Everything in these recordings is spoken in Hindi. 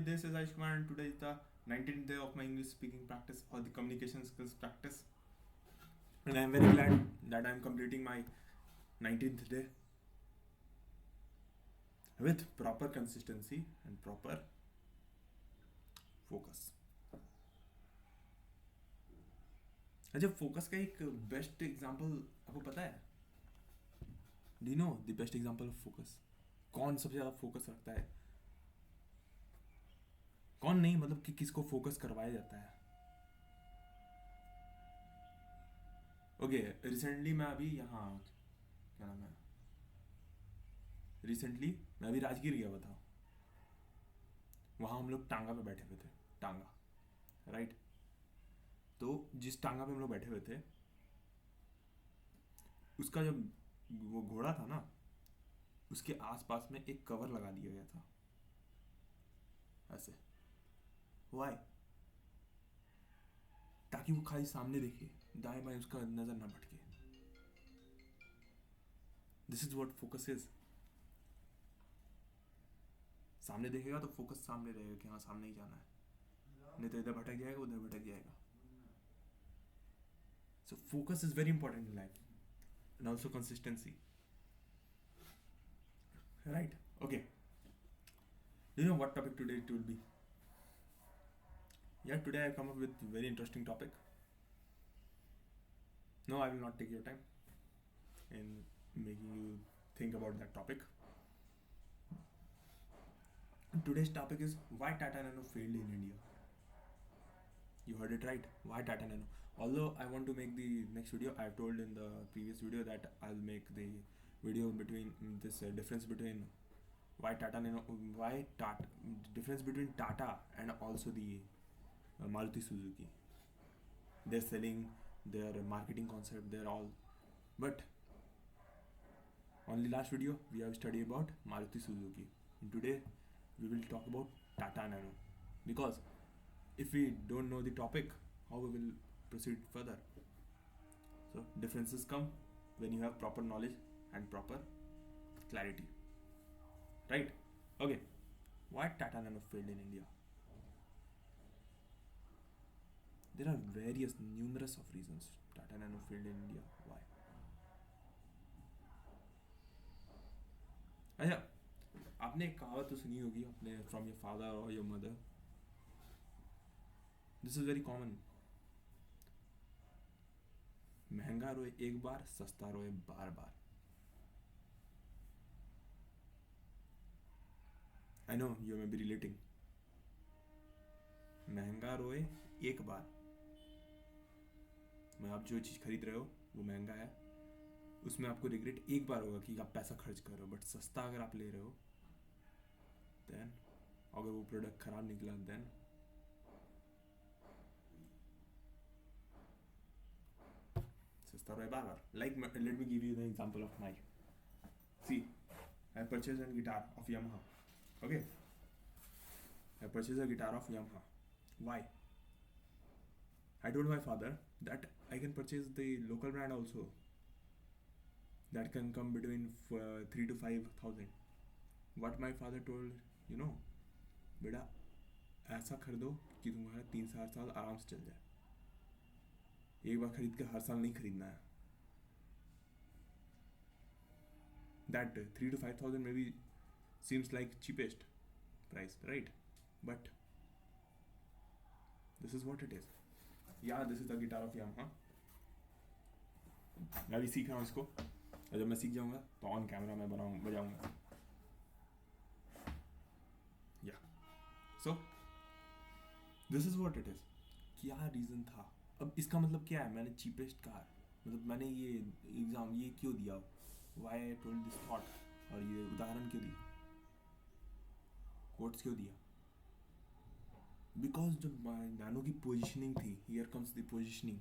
this is Aish Kumar, and today is the 19th day of my English speaking practice or the communication skills practice. And I am very glad that I am completing my 19th day with proper consistency and proper focus. अच्छा, फोकस का एक बेस्ट एग्जांपल आपको पता है? Do you know the best example of focus? कौन सबसे ज़्यादा फोकस रखता है? कौन नहीं, मतलब कि किसको फोकस करवाया जाता है? ओके, रिसेंटली मैं अभी यहाँ, क्या नाम है, रिसेंटली मैं अभी राजगीर गया हुआ था. वहाँ हम लोग टांगा पे बैठे हुए थे. टांगा, राइट? तो जिस टांगा पे हम लोग बैठे हुए थे, उसका जब वो घोड़ा था ना, उसके आसपास में एक कवर लगा दिया गया था ऐसे. वाई? ताकि वो खाली सामने देखे, दाएं बाएं उसका नजर ना भटके. This is what focus is. सामने देखेगा तो फोकस सामने रहेगा कि हाँ सामने ही जाना है, नहीं तो इधर भटक जाएगा, उधर भटक जाएगा. So focus is very important in life and also consistency, right? Okay, do you know what topic today it will be? Yeah, today I come up with very interesting topic. No, I will not take your time in making you think about that topic. Today's topic is why Tata Nano failed in India. You heard it right. Why Tata Nano? Although I want to make the next video, I've told in the previous video that I'll make the video between this difference between why Tata Nano, why Tata, difference between Tata and also the Maruti Suzuki. They're selling their marketing concept, they're all, but only last video we have studied about Maruti Suzuki, and today we will talk about Tata Nano, because if we don't know the topic, how we will proceed further? So differences come when you have proper knowledge and proper clarity, right? Okay, why Tata Nano failed in India? There are numerous of reasons Tata Nano failed in India. Why? अच्छा, आपने एक कहावत तो सुनी होगी अपने फ्रॉम योर फादर और your mother. This is very common. महंगा रोए एक बार, सस्ता रोए बार बार. I know you may be relating. महंगा रोए एक बार, मैं आप जो चीज़ खरीद रहे हो वो महंगा है, उसमें आपको रिग्रेट एक बार होगा कि आप पैसा खर्च कर रहे हो. बट सस्ता अगर आप ले रहे हो, देन अगर वो प्रोडक्ट खराब निकला, देन सस्ता रहे बार बार. Like let me give you the example of my. See, I purchased a guitar of Yamaha. Okay, I purchased a guitar of Yamaha. Why? I told my father that I can purchase the local brand also. That can come between 3 to 5,000. What my father told, you know, बेटा ऐसा खरीदो कि तुम्हारा 3-4 साल आराम से चल जाए. एक बार खरीद के हर साल नहीं खरीदना है. That 3 to 5,000 maybe seems like cheapest price, right? But this is what it is. Yeah, this is the guitar of Yamaha. मैं अभी सीख रहा हूँ इसको, और जब मैं सीख जाऊँगा तो ऑन कैमरा मैं बजाऊँगा. या so this is what it is. क्या रीज़न था? अब इसका मतलब क्या है? मैंने चीपेस्ट कार, मतलब मैंने ये एग्जाम ये क्यों दिया? Why I told this thought, और ये उदाहरण क्यों दिया, कोट्स क्यों दिया? बिकॉज जब नैनो की पोजिशनिंग थी, हियर कम्स द पोजिशनिंग.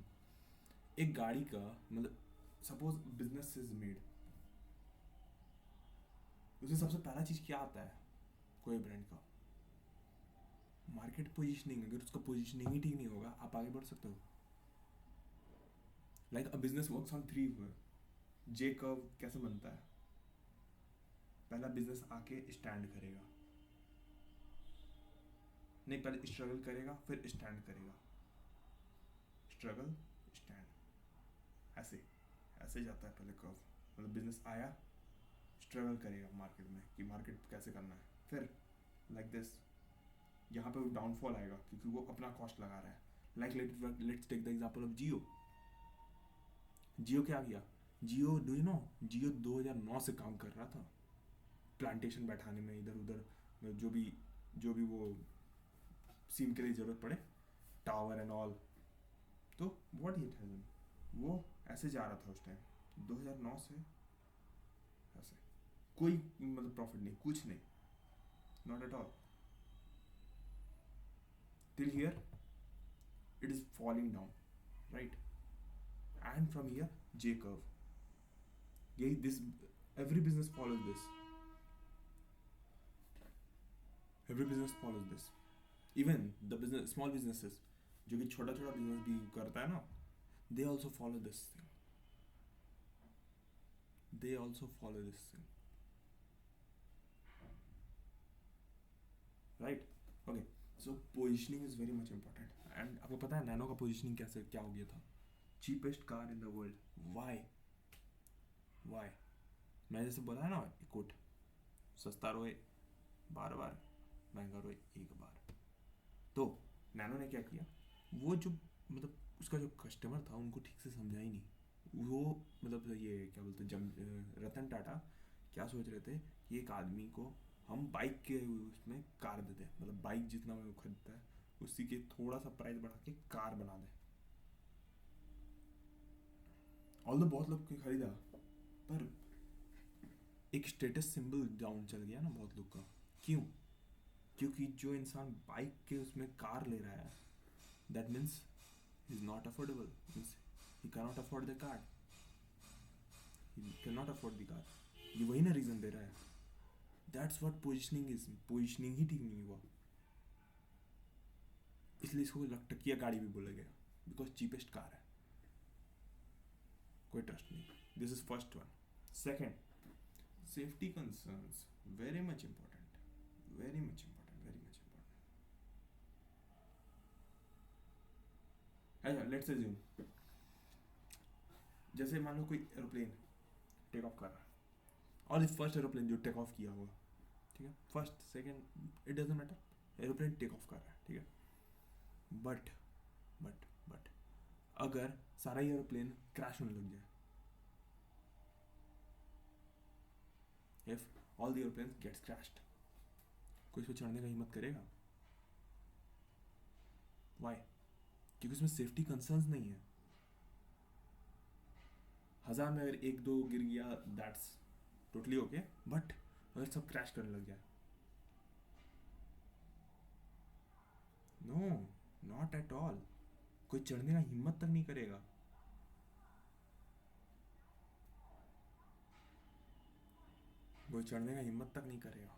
एक गाड़ी का मतलब सपोज बिजनेस इज मेड, उसमें सबसे पहला चीज़ क्या आता है कोई ब्रांड का? Market positioning. अगर उसका पोजिशनिंग ही ठीक नहीं होगा, आप आगे बढ़ सकते हो? Like a business works on 3 J curve. कैसे बनता है? पहला बिजनेस आके स्टैंड करेगा, नहीं, पहले स्ट्रगल करेगा फिर स्टैंड करेगा, स्ट्रगल स्टैंड, ऐसे ऐसे जाता है पहले कर्व। मतलब बिजनेस आया, स्ट्रगल करेगा मार्केट में कि मार्केट कैसे करना है, फिर लाइक दिस यहाँ पे वो डाउनफॉल आएगा क्योंकि वो अपना कॉस्ट लगा रहा है। Like let's take the example of Jio. Jio क्या किया? Jio, do you know, Jio 2009 से काम कर रहा था प्लांटेशन बैठाने में, इधर उधर जो भी वो सिम के लिए ज़रूरत पड़े, टावर एंड ऑल। तो व्हाट इट हैज़, वो ऐसे जा रहा था उस टाइम 2009 से ऐसे, कोई मतलब प्रॉफिट नहीं, कुछ नहीं, not at all, till here it is falling down, right? And from here J curve, यही this, every business follows this, every business follows this, even the business, small businesses जो कि छोटा छोटा बिजनेस भी करता है ना, they also follow this thing, they also follow this thing, right? Okay, so positioning is very much important, and आपको पता है नैनो का positioning कैसे क्या हो गया था? cheapest car in the world. Why? मैं जैसे बोला है ना कोट, सस्ता रोए बार बार, महंगा रोए एक बार। तो नैनो ने क्या किया, वो जो मतलब उसका जो कस्टमर था उनको ठीक से समझा ही नहीं। वो मतलब ये क्या बोलते हैं, रतन टाटा क्या सोच रहे थे कि एक आदमी को हम बाइक के उसमें कार दे दें, मतलब बाइक जितना वो खरीदता है उसी के थोड़ा सा प्राइस बढ़ा के कार बना दें। ऑल्दो बहुत लोग ने खरीदा, पर एक स्टेटस सिंबल डाउन चल गया ना बहुत लोग का। क्यों? क्योंकि जो इंसान बाइक के उसमें कार ले रहा है, that means he is not affordable, means he can not afford the car, he can not afford the car. ये वही ना रीजन दे रहा है। That's what positioning is, positioning ही ठीक नहीं हुआ, इसलिए इसको टकिया गाड़ी भी बोला गया, बिकॉज चीपेस्ट कार है, कोई ट्रस्ट नहीं। This is first one. Second, safety concerns, very much important, very much important, very much important। Let's assume, जैसे मान लो कोई एरोप्लेन टेक ऑफ कर रहा है, और इस फर्स्ट एरोप्लेन जो टेक ऑफ किया हुआ, ठीक है, first second it doesn't matter, aeroplane take off कर रहा है, ठीक है, बट अगर सारा ही एरोप्लेन क्रैश होने लग जाए, if all the airplanes gets crashed, कोई इसमें चढ़ने का हिम्मत करेगा? Why? क्योंकि उसमें सेफ्टी कंसर्न्स नहीं है। 1000 में अगर एक दो गिर गया दैट्स टोटली ओके, बट अगर सब क्रैश करने लग जाए, नो, नॉट एट ऑल, कोई चढ़ने का हिम्मत तक नहीं करेगा। कोई चढ़ने का हिम्मत तक नहीं करेगा।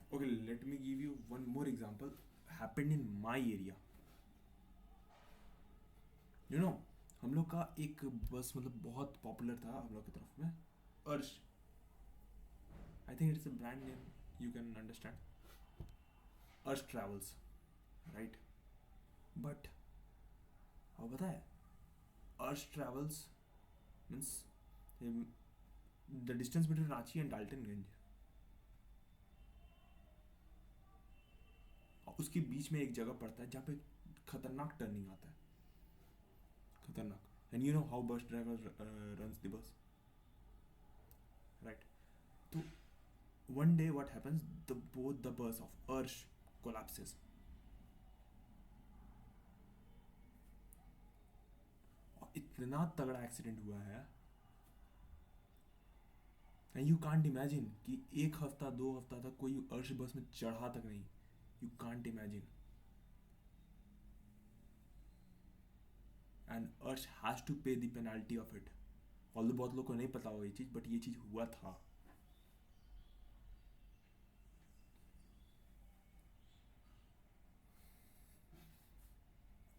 Okay, let me give you one more example, happened in my area. You know, हम लोग का एक बस मतलब बहुत पॉपुलर था हम लोग की तरफ में, अर्श, I think it's a brand name, you can understand, अर्श ट्रैवल्स, राइट? बट अब पता है, अर्श travels means the distance between Ranchi and Daltonganj, उसके बीच में एक जगह पड़ता है जहाँ पे खतरनाक टर्निंग आता है, खतरनाक। And you know how bus driver runs the bus, right? तो one day what happens, both the bus of Arsh collapses. और इतना तगड़ा एक्सीडेंट हुआ है, एंड यू कांट इमेजिन कि एक हफ्ता दो हफ्ता तक कोई अर्श बस में चढ़ा तक नहीं, यू कांट इमेजिन। एंड अर्श हैज टू पे the penalty of it. Although बहुत लोग को नहीं पता होगा ये चीज, बट ये चीज हुआ था।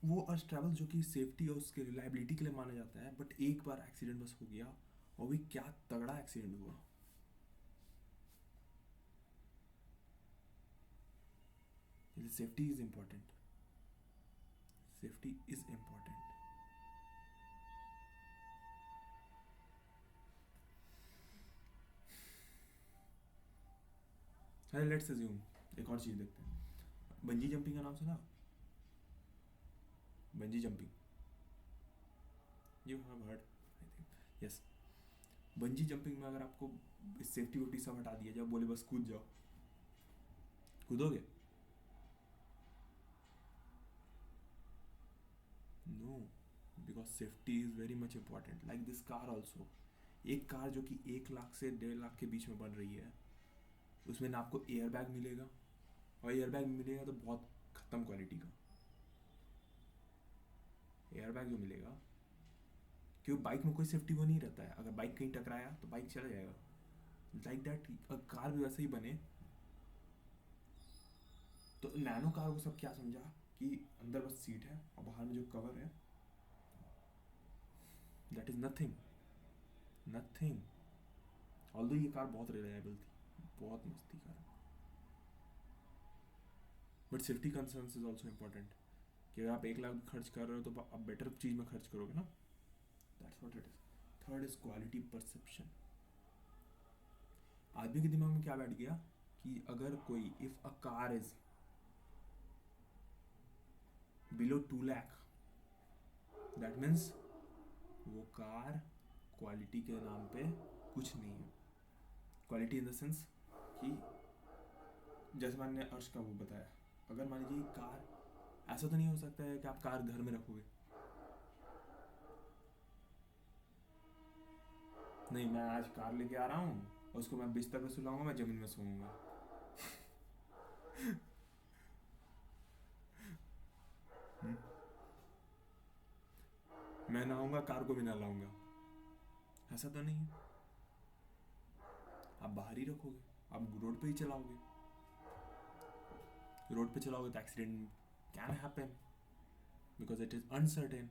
वो अर्श ट्रैवल जो कि सेफ्टी और उसके रिलायबिलिटी के लिए माना जाता है, बट एक बार एक्सीडेंट बस हो गया, और भी क्या तगड़ा एक्सीडेंट हुआ। Safety is important. Safety is important. अरे लेट्स अज्यूम एक और चीज देखते हैं. बंजी जंपिंग का नाम सुना? Bungee jumping, you have heard I think. Yes. Bungee jumping में अगर आपको सेफ्टी वेफ्टी सब हटा दिया जाए, बोले बस कूद जाओ, कूदोगे? No, because safety is very much important. Like this car also. एक कार जो कि 1 लाख से 1.5 लाख के बीच में बन रही है, उसमें ना आपको एयर बैग मिलेगा, और एयर बैग मिलेगा तो बहुत खत्म क्वालिटी का एयर बैग जो मिलेगा. क्योंकि बाइक में कोई सेफ्टी वो नहीं रहता है. अगर बाइक कहीं टकराया तो बाइक चला जाएगा. लाइक दैट कार भी वैसे ही बने. तो नैनो कार को सब क्या समझा कि अंदर बस सीट है और बाहर में जो कवर है, that is nothing. Nothing. Although ये कार बहुत रिलायबल थी, बहुत मस्त थी car, but safety concerns is also important. कि अगर आप 1 लाख खर्च कर रहे हो तो आप बेटर चीज़ में खर्च करोगे ना. That's what it is. Third is quality perception. आदमी के दिमाग में क्या बैठ गया कि अगर कोई, if a car is below 2 lakh, that means वो कार क्वालिटी के नाम पे कुछ नहीं है. क्वालिटी इन द सेंस कि जैसे मैंने अर्श का वो बताया, अगर मान लीजिए कार, ऐसा तो नहीं हो सकता है कि आप कार घर में रखोगे. नहीं, मैं आज कार लेके आ रहा हूँ और उसको मैं बिस्तर पे सुलाऊंगा, मैं जमीन में सोऊंगा. मैं नहाऊंगा, कार को भी ना लाऊंगा. ऐसा तो नहीं है. आप बाहर ही रखोगे, आप रोड पे ही चलाओगे. रोड पे चलाओगे तो accident can happen because it is uncertain.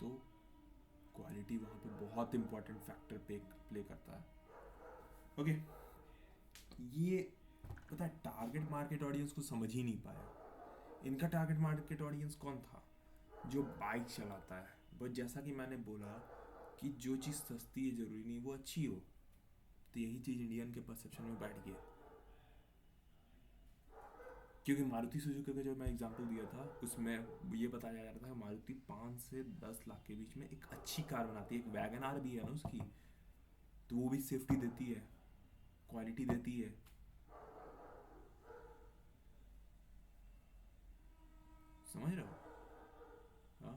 तो क्वालिटी वहाँ पे बहुत इंपॉर्टेंट फैक्टर प्ले करता है. ओके. ये पता है टारगेट मार्केट ऑडियंस को समझ ही नहीं पाया. इनका टारगेट मार्केट ऑडियंस कौन था? जो बाइक चलाता है. बट जैसा कि मैंने बोला कि जो चीज़ सस्ती है ज़रूरी नहीं वो अच्छी हो. तो यही चीज़ इंडियन के परसेप्शन में बैठ गई. क्योंकि मारुति सुजुकी का जो मैं एग्जांपल दिया था उसमें ये बताया जा रहा था मारुति 5 से 10 लाख के बीच में एक अच्छी कार बनाती है. एक वैगन आर भी है ना उसकी, तो वो भी सेफ्टी देती है, क्वालिटी देती है. समझ रहे हो? हाँ.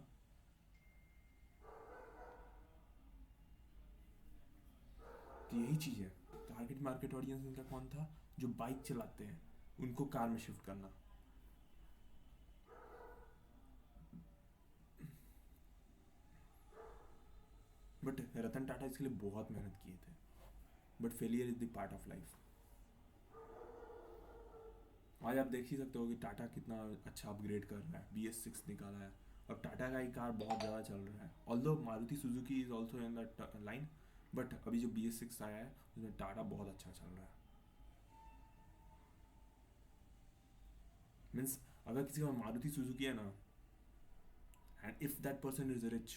तो यही चीज़ है. टारगेट मार्केट ऑडियंस इनका कौन था? जो बाइक चलाते हैं उनको कार में शिफ्ट करना. बट रतन टाटा इसके लिए बहुत मेहनत किए थे. But failure is the part of life. आज आप देख ही सकते हो कि टाटा कितना अच्छा अपग्रेड कर रहा है. BS6 निकाला है. अब टाटा का ही कार बहुत ज़्यादा चल रहा है. Although Maruti Suzuki is also in that line, but अभी जो BS6 आया है उसमें टाटा बहुत अच्छा चल रहा है. मीन्स अगर किसी का मारुति सुजुकी है ना, and if that person is rich,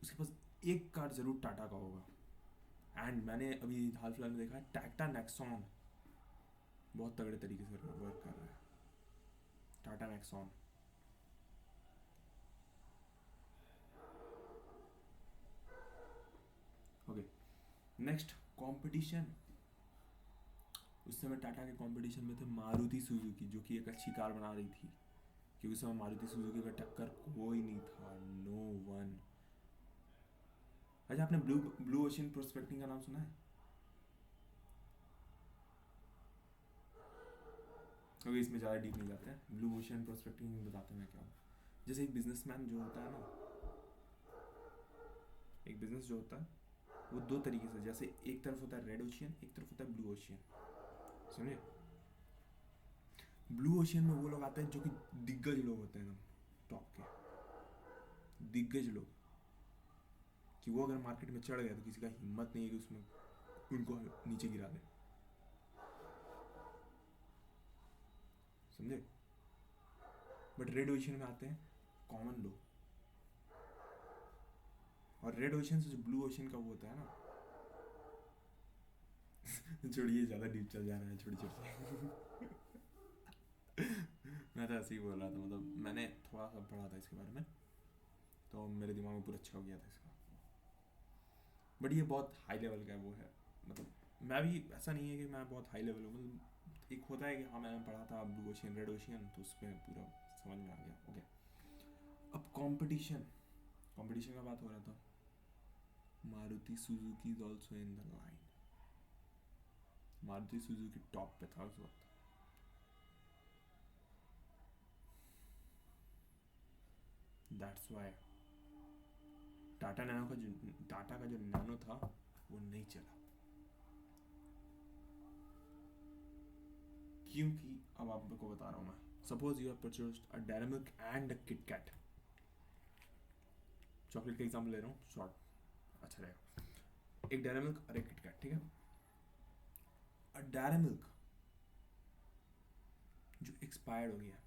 उसके पास एक कार जरूर टाटा का होगा. एंड मैंने अभी हाल फिलहाल में देखा है टाटा नेक्सॉन बहुत तगड़े तरीके से वर्क कर रहा है. Tata Nexon. Okay. Next, competition. उस समय टाटा के कंपटीशन में थे मारुति सुजुकी जो कि एक अच्छी कार बना रही थी. क्योंकि उस समय मारुति सुजुकी का टक्कर कोई नहीं था. No one. अच्छा, आपने ब्लू ओशियन प्रोस्पेक्टिंग का नाम सुना है? अभी इसमें ज़्यादा डीप नहीं जाते हैं. ब्लू ओशियन प्रोस्पेक्टिंग बताते हैं मैं क्या हूँ. जैसे एक बिजनेसमैन जो होता है ना, एक बिजनेस जो होता है वो दो तरीके से, जैसे एक तरफ होता है रेड ओशियन, एक तरफ होता है ब्लू ओशियन. समझे? ब्लू ओशियन में वो लोग आते हैं जो कि दिग्गज लोग होते हैं, एकदम टॉप के दिग्गज लोग, कि वो अगर मार्केट में चढ़ गए तो किसी का हिम्मत नहीं है कि उसमें उनको नीचे गिरा दे. समझे। बट रेड ओशन में आते हैं कॉमन लोग, और रेड ओशन से जो ब्लू ओशन का वो होता है ना छोड़िए ज़्यादा डीप चल जा रहा है, छोड़ी छोड़ी मैं तो ऐसे ही बोल रहा था, मतलब मैंने थोड़ा सा पढ़ा था इसके बारे में तो मेरे दिमाग में पूरा अच्छा हो गया था इसका। बट ये बहुत हाई लेवल का वो है, मतलब मैं भी ऐसा नहीं है कि मैं बहुत हाई लेवल हूँ, मतलब एक होता है कि हाँ मैंने पढ़ा था ब्लू ओशियन रेड ओशियन तो उसमें पूरा समझ में आ गया। ओके, अब कंपटीशन का बात हो रहा था। Maruti Suzuki is also in the line. Maruti Suzuki top पे था उस वक्त। दैट्स वाई टाटा का जो नैनो था वो नहीं चला, क्योंकि अब आपको बता रहा हूँ मैं। Suppose you have purchased a Dairy Milk and a Kit Kat, chocolate का एग्जाम्पल ले रहा हूँ, शॉर्ट अच्छा रहेगा। एक डेयरी मिल्क और एक किट कैट, ठीक है। अ डेयरी मिल्क जो एक्सपायर्ड हो गया,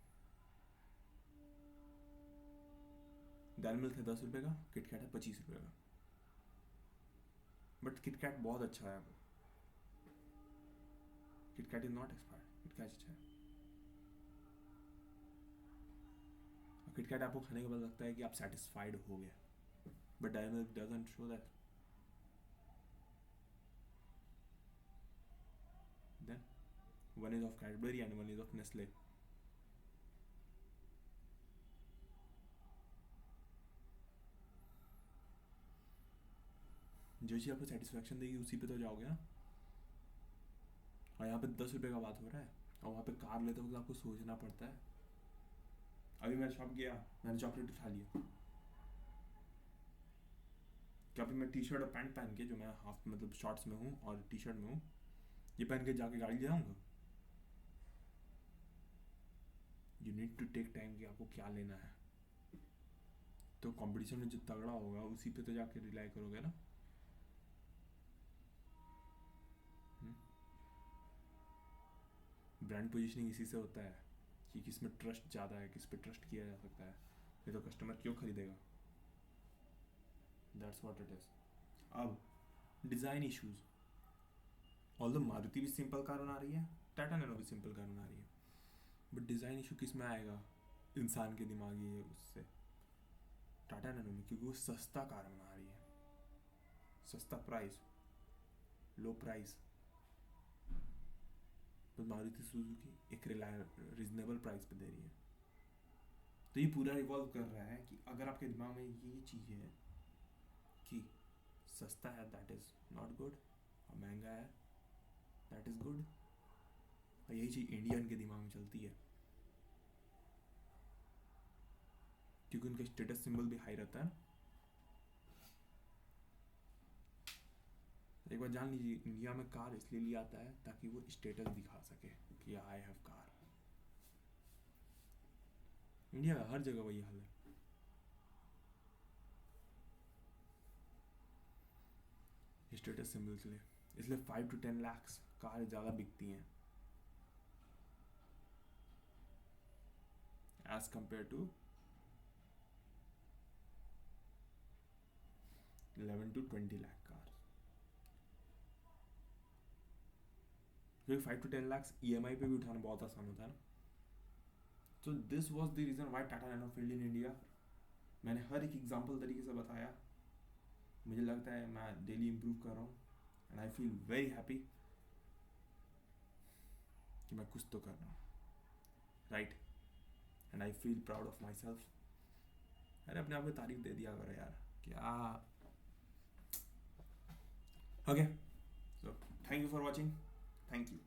डेयरी मिल्क है 10 रुपये का, किट कैट है 25 रुपये का, बट किट कैट बहुत अच्छा है। Kit Kat is not expired, Kit Kat अच्छा है। किट कैट आपको खाने के बाद लगता है कि आप सेटिस्फाइड हो गए, but Dairy Milk doesn't show that. Then one is of Cadbury and one is of Nestle. जो चीज़ आपको सेटिस्फैक्शन देगी उसी पे तो जाओगे ना। और यहाँ पे 10 रुपये का बात हो रहा है, और वहाँ पे कार लेते वक्त आपको सोचना पड़ता है। अभी मैं शॉप गया, मैंने चॉकलेट उठा लिया, क्या अभी मैं टी शर्ट और पैंट पहन के, जो मैं हाफ मतलब शॉर्ट्स में हूँ और टी शर्ट में हूँ, ये पहन के जाके गाड़ी ले जाऊँगा? You need to take time कि आपको क्या लेना है। तो कंपटीशन में जो तगड़ा होगा उसी पे तो जाके रिलाई करोगे ना। ब्रांड पोजीशनिंग इसी से होता है कि किस में ट्रस्ट ज़्यादा है, किस पे ट्रस्ट किया जा सकता है, नहीं तो कस्टमर क्यों खरीदेगा। That's what it is. अब डिज़ाइन इश्यूज, ऑल्दो मारुति भी सिंपल कार बना रही है, टाटा नैनो भी सिंपल कार बना रही है, बट डिज़ाइन इशू किस में आएगा? इंसान के दिमागी है उससे, टाटा नैनो में, क्योंकि वो सस्ता कार बना रही है, सस्ता प्राइस, लो प्राइस। तो मारुति सुजुकी एक रिजनेबल प्राइस पे दे रही है। तो ये पूरा रिवॉल्व कर रहा है कि अगर आपके दिमाग में ये चीज़ है कि सस्ता है दैट इज़ नॉट गुड, और महंगा है दैट इज़ गुड, और यही चीज़ इंडियन के दिमाग में चलती है, क्योंकि उनका स्टेटस सिंबल भी हाई रहता है ना। एक बार जान लीजिए, इंडिया में कार इसलिए लिया आता है ताकि वो स्टेटस दिखा सके कि आई हैव कार। इंडिया का हर जगह वही हाल है। स्टेटस सिंबल के लिए, इसलिए 5 to 10 लाख कार ज़्यादा बिकती हैं as compare to 11 to 20 lakh car, क्योंकि 5 to 10 लाख EMI पे भी उठाना बहुत आसान होता है ना। तो this was the reason why Tata nano field in India. मैंने हर एक एग्जाम्पल तरीके से बताया, मुझे लगता है मैं डेली इम्प्रूव कर रहा हूँ, and I feel very happy कि मैं कुछ तो कर रहा हूँ, right, and I feel proud of my self. अरे अपने आप को तारीफ दे दिया करो यार, क्या। Okay, so thank you for watching, thank you.